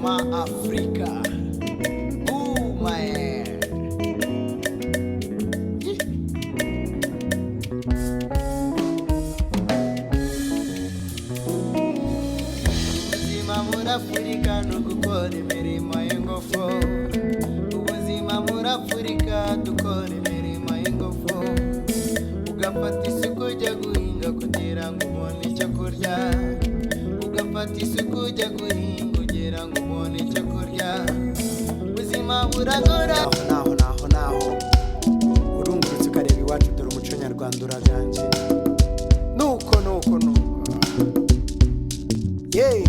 Mama Africa. Oh my. Ubuzima muri Africa no gukora imirimo y'ingufu. Ubuzima muri Africa dukora imirimo y'ingufu. Ugafata isuku ujya guhinga kugira ngo ubone icyo kurya. Ugafata isuku ujya guhinga kugira ngo ubone icyo kurya. Ubuzima buragora. Naho urungurutse ukareba iwacu dore umuco nyarwanda uraganje. Nuko yeah.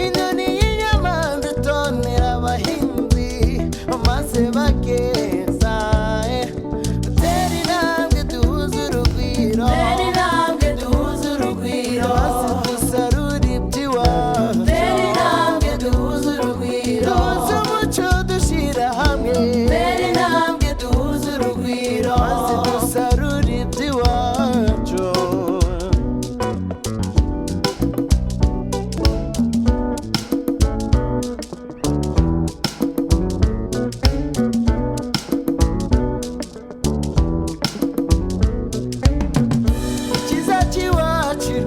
Inyoni y'inyamanza itonera abahinzi maze bakeza. Tera intambwe duhuze urugwiro, tera intambwe duhuze urugwiro, dusarura iby'iwacu. Tera intambwe duhuze urugwiro, duhuze umuco dushyira hamwe. Tera intambwe duhuze urugwiro, dusarura iby'iwacu.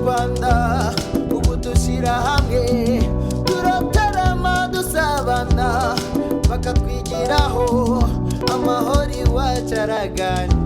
Rwanda ubu dushyira hamwe turatarama dusabana bakatwigiraho amahoro iwacu araganje.